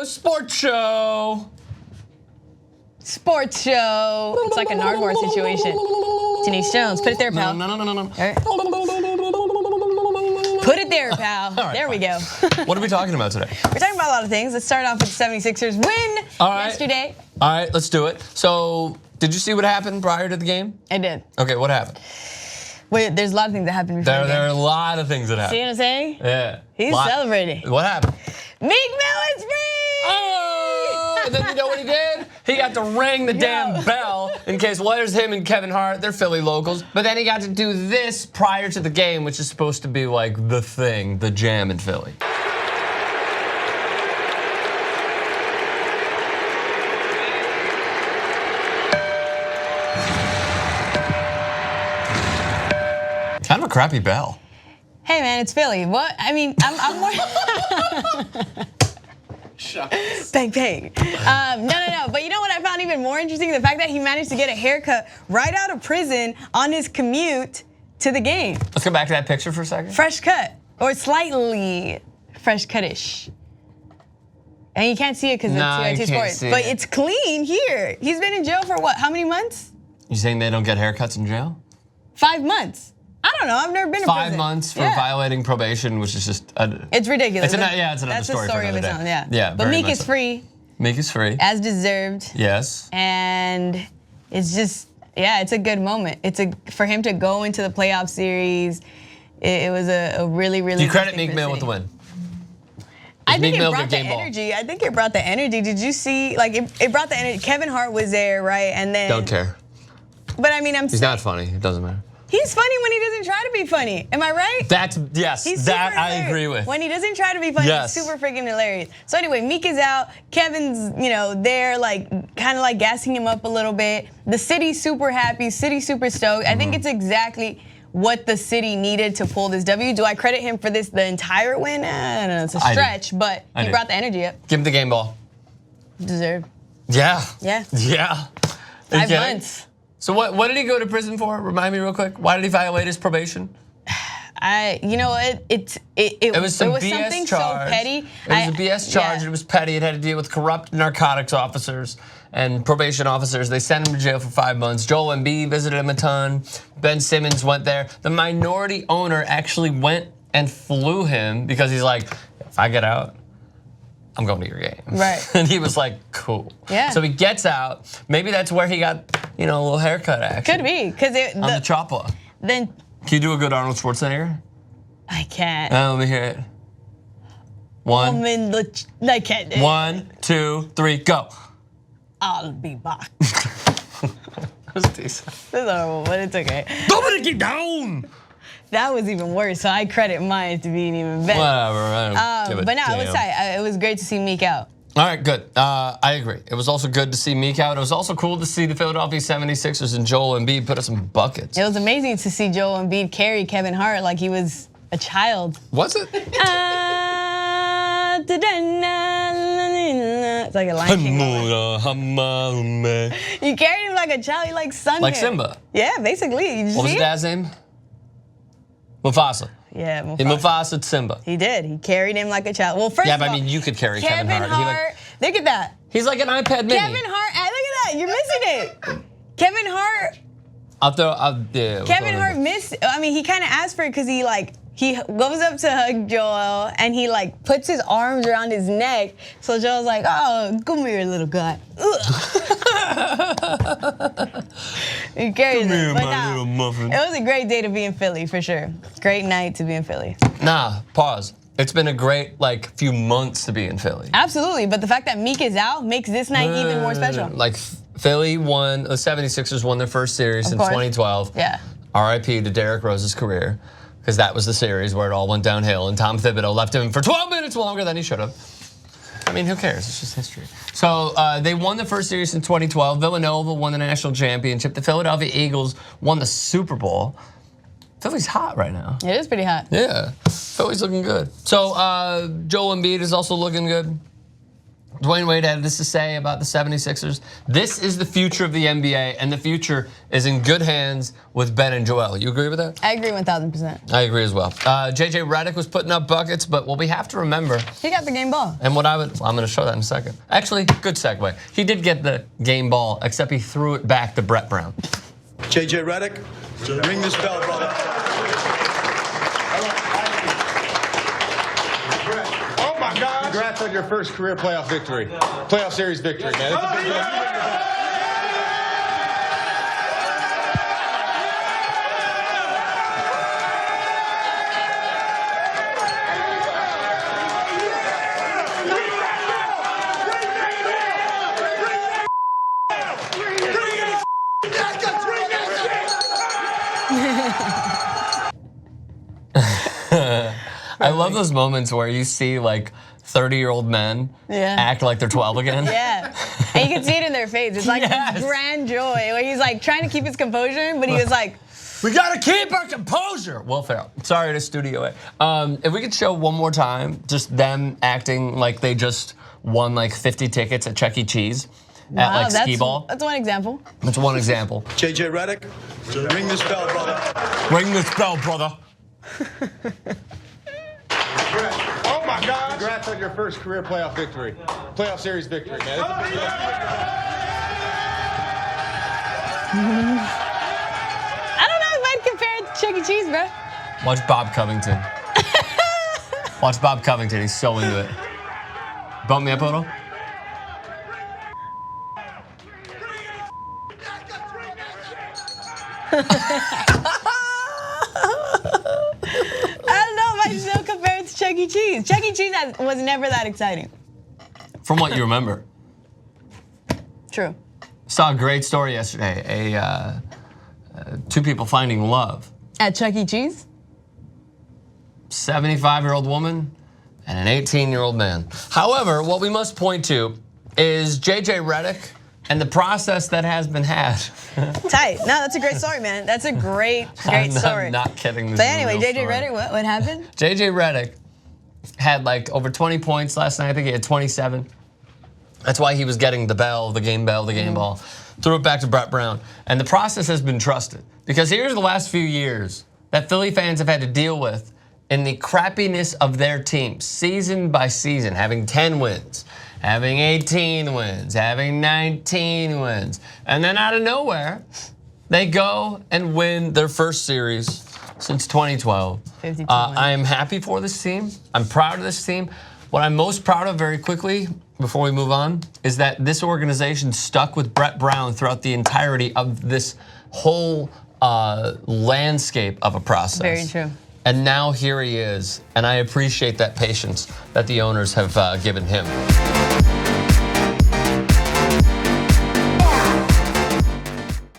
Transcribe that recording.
sports show. Sports show. It's like a Nardwuar situation. Denise Jones, put it there, pal. No. All right. Put it there, pal. Right, there we go. What are we talking about today? We're talking about a lot of things. Let's start off with the 76ers win yesterday. All right, let's do it. So, did you see what happened prior to the game? I did. Okay, what happened? Wait, there's a lot of things that happened before the game. There are a lot of things that happened. See what I'm saying? Yeah. He's celebrating. What happened? Meek Mill is free! Oh! And then you know what he did? He got to ring the damn bell in case, well, there's him and Kevin Hart. They're Philly locals. But then he got to do this prior to the game, which is supposed to be like the thing, the jam in Philly. Kind of a crappy bell. Hey man, it's Philly. What? I mean, I'm more. Shucks. Bang, bang. No. But you know what I found even more interesting? The fact that he managed to get a haircut right out of prison on his commute to the game. Let's go back to that picture for a second. Fresh cut, or slightly fresh cut-ish. And you can't see it because it's 2 Sports. But it's clean here. He's been in jail for what? How many months? You saying they don't get haircuts in jail? 5 months. I don't know. I've never been to prison. 5 months for violating probation, which is just it's ridiculous. It's another story for another day. Yeah. But Meek is free. Meek is free. As deserved. Yes. And it's just, it's a good moment. For him to go into the playoff series. It was a really, really. Do you credit Meek Mill with the win? I think it brought the energy. I think it brought the energy. Did you see? Like it brought the energy. Kevin Hart was there, right? And then. Don't care. But I mean, He's not funny. It doesn't matter. He's funny when he doesn't try to be funny. Am I right? Yes, that I agree with. When he doesn't try to be funny, he's super freaking hilarious. So anyway, Meek is out. Kevin's, there, like, kind of like gassing him up a little bit. The city's super happy. City's super stoked. I think it's exactly what the city needed to pull this W. Do I credit him for the entire win? I don't know. It's a stretch, but he brought the energy up. Give him the game ball. Deserved. Yeah. Yeah. 5 months. So what did he go to prison for? Remind me real quick. Why did he violate his probation? You know what? It was something so petty. It was a BS charge. It was petty. It had to deal with corrupt narcotics officers and probation officers. They sent him to jail for 5 months. Joel Embiid visited him a ton. Ben Simmons went there. The minority owner actually went and flew him because he's like, if I get out, I'm going to your game. Right. And he was like, cool. Yeah. So he gets out. Maybe that's where he got, a little haircut action. Could be, because on the chopper. Then. Can you do a good Arnold Schwarzenegger? I can't. Let me hear it. I can't. 1, 2, 3, go. I'll be back. That was decent. That's horrible, but it's okay. Nobody get down. That was even worse, so I credit mine to being even better. Whatever, I don't give a But no, damn. it was tight. It was great to see Meek out. All right, good. I agree. It was also good to see Meek out. It was also cool to see the Philadelphia 76ers and Joel Embiid put up some buckets. It was amazing to see Joel Embiid carry Kevin Hart like he was a child. Was it? It's like a Lion King moment. You carried him like a child. You like sung Like him. Simba. Yeah, basically. What was his dad's name? Mufasa. Yeah, Mufasa. He Mufasa'd Simba. He did. He carried him like a child. Well, first of all, I mean, you could carry Kevin Hart. Look at that. He's like an iPad mini. Kevin Hart, look at that. You're missing it. Kevin Hart. Kevin Hart missed. I mean, he kind of asked for it because he goes up to hug Joel and he puts his arms around his neck. So Joel's like, "Oh, come here, little guy." He carries it. But little muffin. It was a great day to be in Philly for sure. Great night to be in Philly. Nah, pause. It's been a great few months to be in Philly. Absolutely, but the fact that Meek is out makes this night even more special. Philly won, the 76ers won their first series in 2012. Yeah. RIP to Derrick Rose's career, because that was the series where it all went downhill, and Tom Thibodeau left him for 12 minutes longer than he should have. I mean, who cares? It's just history. So they won the first series in 2012. Villanova won the national championship. The Philadelphia Eagles won the Super Bowl. Philly's hot right now. It is pretty hot. Yeah, Philly's looking good. So Joel Embiid is also looking good. Dwayne Wade had this to say about the 76ers. This is the future of the NBA, and the future is in good hands with Ben and Joel. You agree with that? I agree 1000%. I agree as well. JJ Redick was putting up buckets, but what we have to remember, he got the game ball. And I'm going to show that in a second. Actually, good segue. He did get the game ball, except he threw it back to Brett Brown. JJ Redick, ring this bell, brother. Oh my God! Congrats on your first career playoff victory, playoff series victory, man. That's a big deal. I love those moments where you see like 30-year-old men act like they're 12 again. Yeah, and you can see it in their face. It's like this grand joy where he's like trying to keep his composure, but he was like, we gotta keep our composure. Will Ferrell. Sorry to Studio A. If we could show one more time, just them acting like they just won like 50 tickets at Chuck E. Cheese at like skee ball. That's one example. That's one example. JJ Redick, ring this bell, brother. Ring this bell, brother. Oh my God! Congrats on your first career playoff victory, playoff series victory, man. That's a big deal. I don't know if I'd compare it to Chuck E. Cheese, bro. Watch Bob Covington. Watch Bob Covington. He's so into it. Bump me up a little. Chuck E. Cheese. Chuck E. Cheese was never that exciting. From what you remember. True. Saw a great story yesterday. Two people finding love. At Chuck E. Cheese? 75-year-old woman and an 18-year-old man. However, what we must point to is JJ Redick and the process that has been had. Tight. No, that's a great story, man. That's a great story. I'm not kidding. But anyway, JJ Redick, what happened? JJ Redick had like over 20 points last night. I think he had 27. That's why he was getting the bell, the game ball. Threw it back to Brett Brown. And the process has been trusted. Because here's the last few years that Philly fans have had to deal with in the crappiness of their team, season by season, having 10 wins, having 18 wins, having 19 wins. And then out of nowhere, they go and win their first series since 2012. I am happy for this team. I'm proud of this team. What I'm most proud of, very quickly, before we move on, is that this organization stuck with Brett Brown throughout the entirety of this whole landscape of a process. Very true. And now here he is, and I appreciate that patience that the owners have given him.